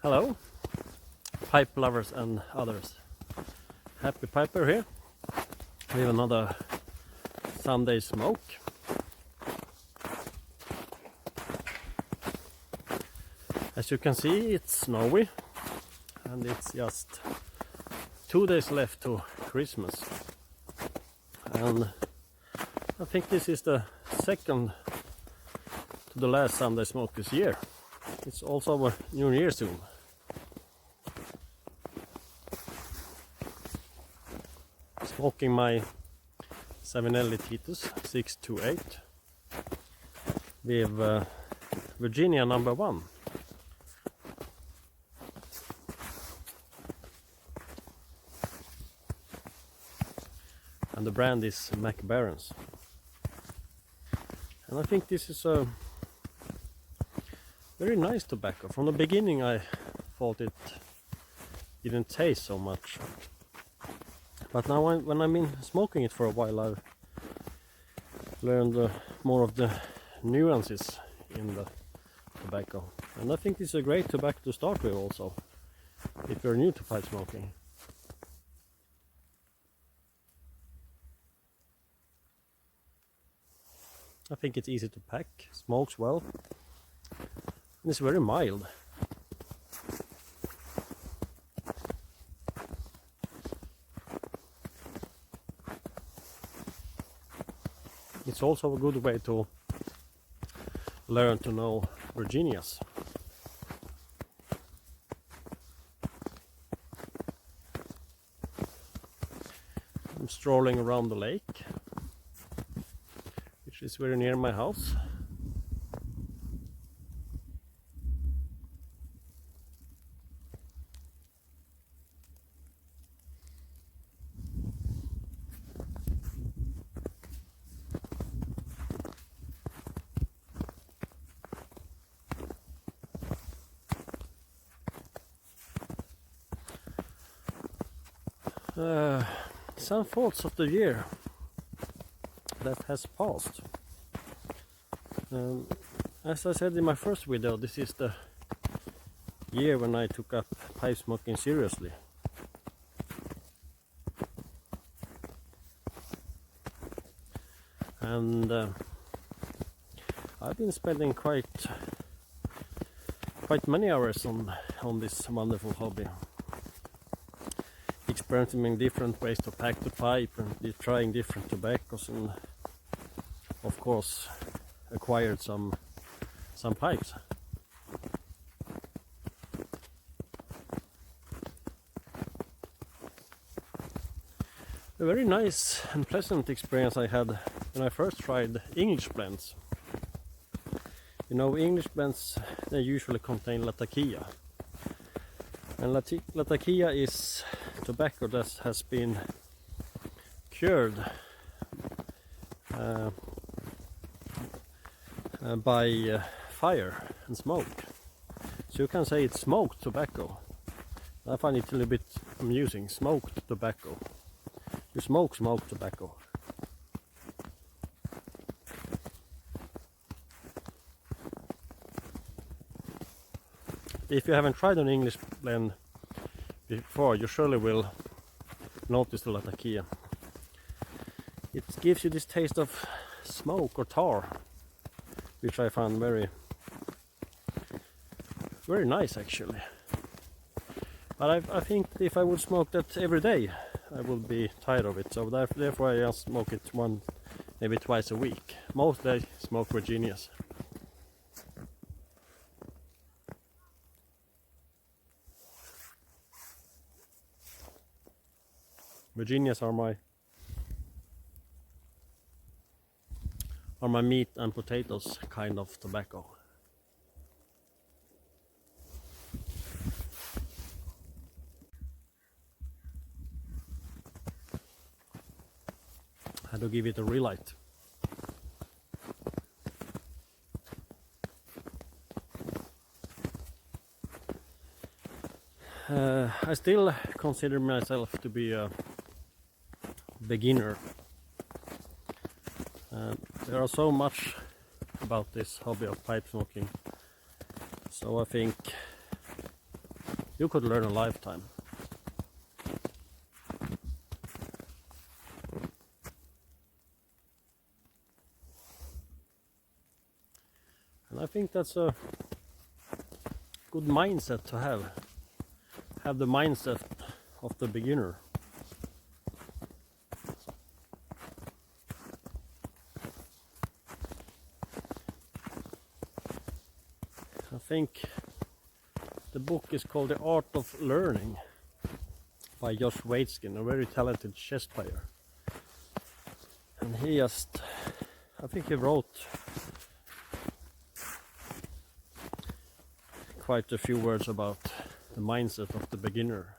Hello, pipe lovers and others. Happy Piper here with another Sunday smoke. As you can see, it's snowy and it's just 2 days left to Christmas. And I think this is the second to the last Sunday smoke this year. It's also a New Year soon. Smoking my Savinelli Titus 628 with Virginia number 1. And the brand is Mac Barons. And I think this is a very nice tobacco. From the beginning I thought it didn't taste so much. But now when I've been smoking it for a while, I've learned more of the nuances in the tobacco. And I think this is a great tobacco to start with also, if you're new to pipe smoking. I think it's easy to pack, smokes well, and it's very mild. It's also a good way to learn to know Virginias. I'm strolling around the lake, which is very near my house. Some thoughts of the year that has passed. As I said in my first video, this is the year when I took up pipe smoking seriously. And I've been spending quite many hours on this wonderful hobby. Experimenting different ways to pack the pipe and trying different tobaccos, and of course acquired some pipes. A very nice and pleasant experience I had when I first tried English blends. You know, English blends, they usually contain Latakia. And Latakia is tobacco that has been cured by fire and smoke. So you can say it's smoked tobacco. I find it a little bit amusing, smoked tobacco. You smoke smoked tobacco. If you haven't tried an English blend before, you surely will notice the Latakia. It gives you this taste of smoke or tar, which I found very nice actually. But I think if I would smoke that every day, I would be tired of it. So therefore I just smoke it maybe twice a week. Mostly I smoke Virginias. Virginias are my meat and potatoes kind of tobacco. I had to give it a relight. I still consider myself to be a beginner. There are so much about this hobby of pipe smoking, so I think you could learn a lifetime. And I think that's a good mindset to have. Have the mindset of the beginner. I think the book is called The Art of Learning by Josh Waitzkin, a very talented chess player. And he just, I think he wrote quite a few words about the mindset of the beginner.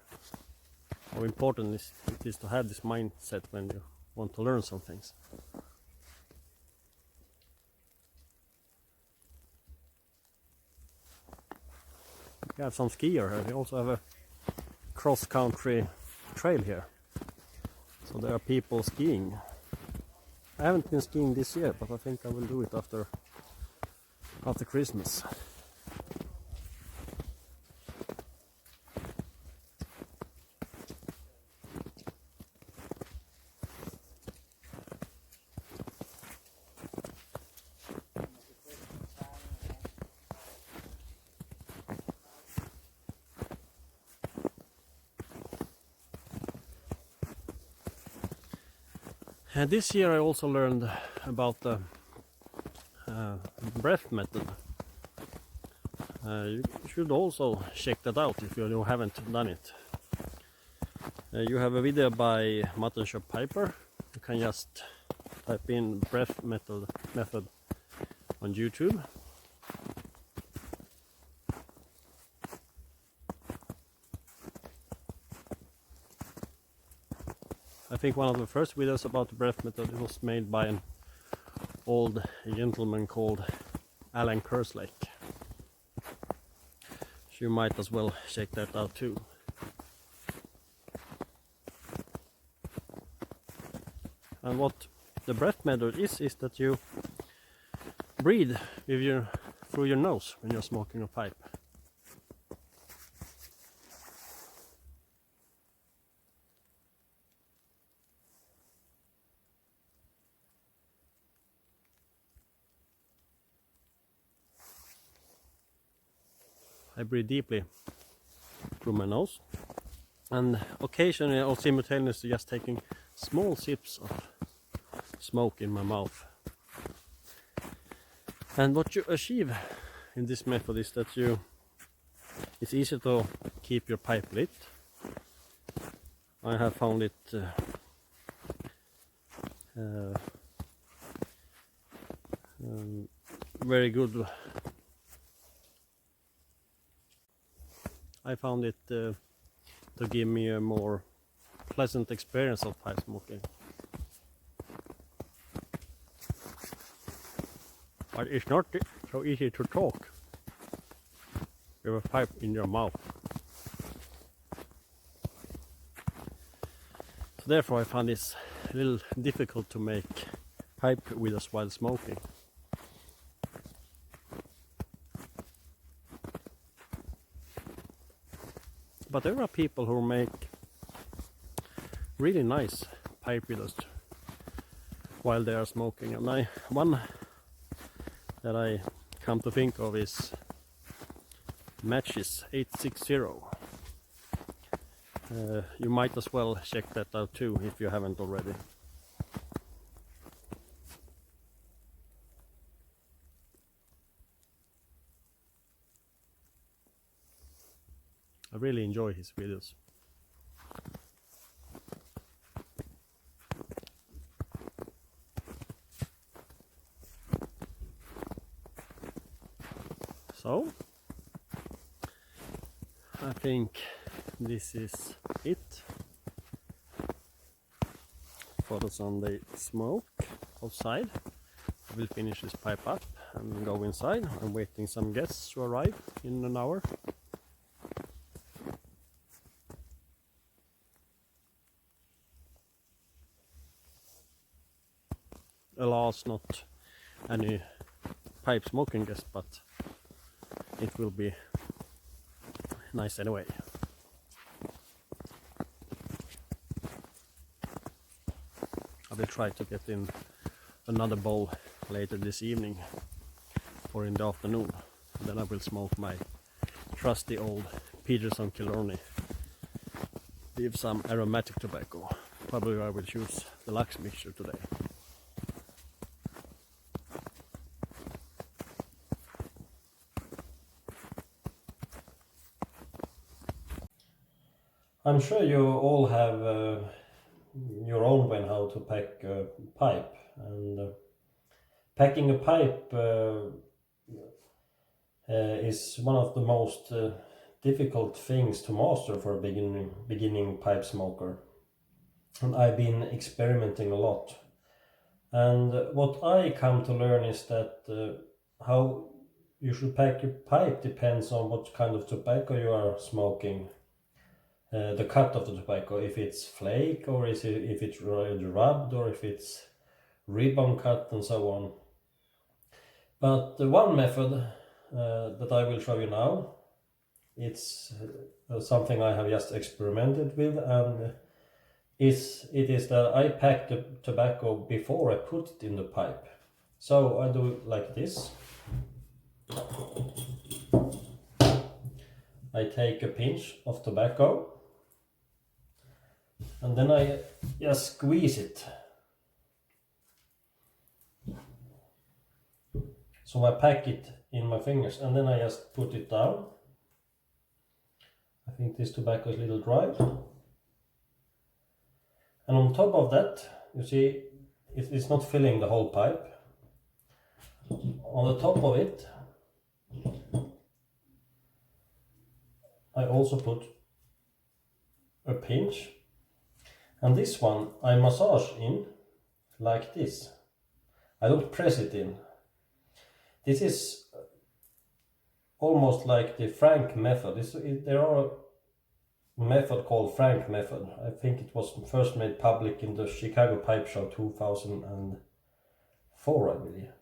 How important it is to have this mindset when you want to learn some things. We have some skier here. We also have a cross-country trail here. So there are people skiing. I haven't been skiing this year, but I think I will do it after Christmas. And this year I also learned about the breath method. You should also check that out if you haven't done it. You have a video by Mattenshop Piper. You can just type in breath method on YouTube. I think one of the first videos about the breath method was made by an old gentleman called Alan Kerslake. So you might as well check that out too. And what the breath method is that you breathe with through your nose when you're smoking a pipe. I breathe deeply through my nose, and occasionally or simultaneously just taking small sips of smoke in my mouth. And what you achieve in this method is that it's easy to keep your pipe lit. I have found it very good. I found it to give me a more pleasant experience of pipe smoking. But it's not so easy to talk with a pipe in your mouth. So therefore I find this a little difficult to make pipe with us while smoking. But there are people who make really nice pipe with us while they are smoking. And one that I come to think of is Matches 860. You might as well check that out too if you haven't already. I really enjoy his videos. So, I think this is it for the Sunday smoke outside. I will finish this pipe up and go inside. I'm waiting some guests to arrive in an hour. Alas, not any pipe smoking guests, but it will be nice anyway. I will try to get in another bowl later this evening or in the afternoon. Then I will smoke my trusty old Peterson Killarney with some aromatic tobacco. Probably I will choose the Lux mixture today. I'm sure you all have your own way how to pack a pipe, and packing a pipe is one of the most difficult things to master for a beginning pipe smoker. And I've been experimenting a lot. And what I come to learn is that how you should pack your pipe depends on what kind of tobacco you are smoking. The cut of the tobacco, if it's flake or if it's rubbed or if it's ribbon cut and so on. But the one method that I will show you now, it's something I have just experimented with, and it is that I pack the tobacco before I put it in the pipe. So I do it like this. I take a pinch of tobacco and then I just squeeze it. So I pack it in my fingers and then I just put it down. I think this tobacco is a little dry. And on top of that, you see, it's not filling the whole pipe. On the top of it, I also put a pinch. And this one I massage in like this. I don't press it in. This is almost like the Frank method. There are a method called Frank method. I think it was first made public in the Chicago Pipe Show 2004, I believe.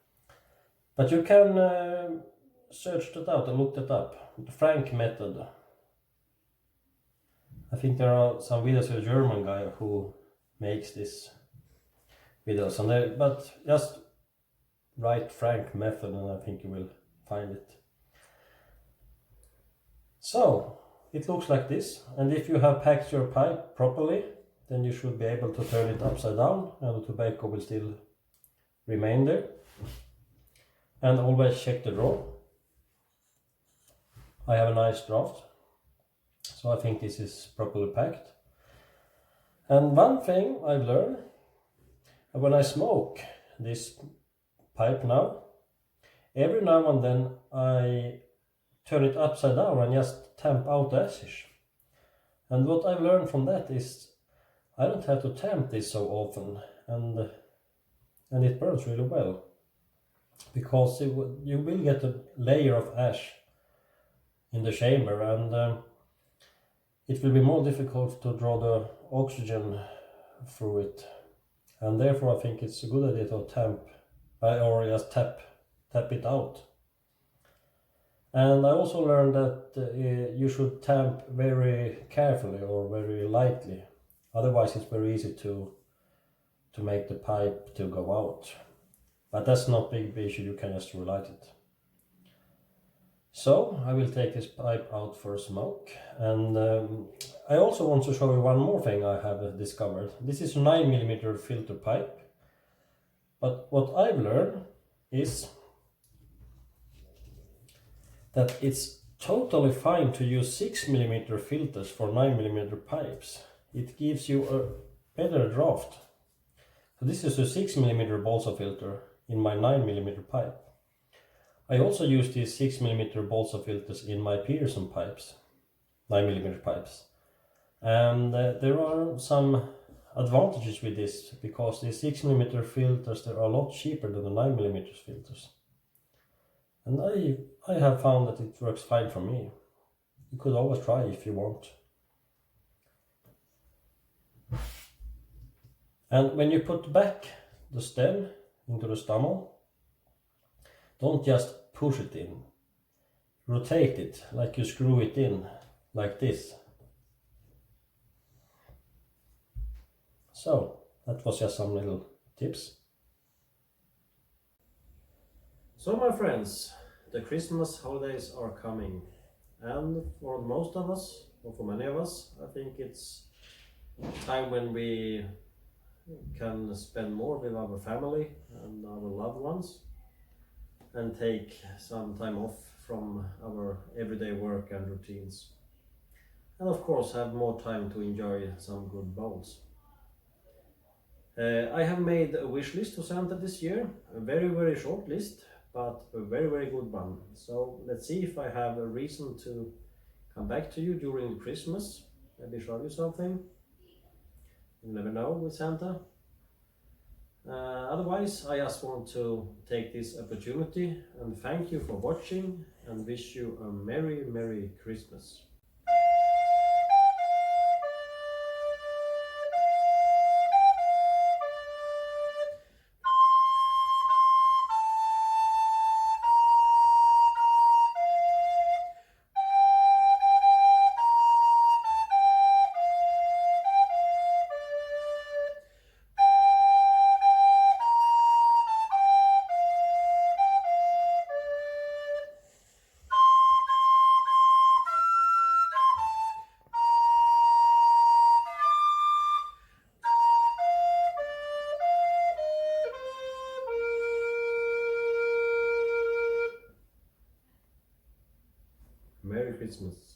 But you can search that out and look that up. The Frank method. I think there are some videos of a German guy who makes this videos, but just write Frank method and I think you will find it. So it looks like this, and if you have packed your pipe properly, then you should be able to turn it upside down and the tobacco will still remain there. And always check the drawer. I have a nice draft. So I think this is properly packed. And one thing I've learned, when I smoke this pipe now, every now and then I turn it upside down and just tamp out the ashes. And what I've learned from that is I don't have to tamp this so often, and it burns really well, because you will get a layer of ash in the chamber, and it will be more difficult to draw the oxygen through it, and therefore I think it's a good idea to tamp or just tap it out. And I also learned that you should tamp very carefully or very lightly, otherwise it's very easy to make the pipe to go out. But that's not a big issue, you can just relight it. So I will take this pipe out for a smoke, and I also want to show you one more thing I have discovered. This is a 9mm filter pipe, but what I've learned is that it's totally fine to use 6mm filters for 9mm pipes. It gives you a better draft. So this is a 6mm balsa filter in my 9mm pipe. I also use these 6mm balsa filters in my Peterson pipes, 9mm pipes. And there are some advantages with this, because the 6mm filters, they are a lot cheaper than the 9mm filters. And I have found that it works fine for me. You could always try if you want. And when you put back the stem into the stumble, don't just push it in. Rotate it like you screw it in, like this. So, That was just some little tips. So my friends, the Christmas holidays are coming, and for most of us, or for many of us, I think it's time when we can spend more with our family and our loved ones and take some time off from our everyday work and routines. And of course have more time to enjoy some good bowls. I have made a wish list to Santa this year, a very short list, but a very good one. So let's see if I have a reason to come back to you during Christmas, maybe show you something. You never know with Santa. Otherwise, I just want to take this opportunity and thank you for watching and wish you a Merry Christmas. Merry Christmas.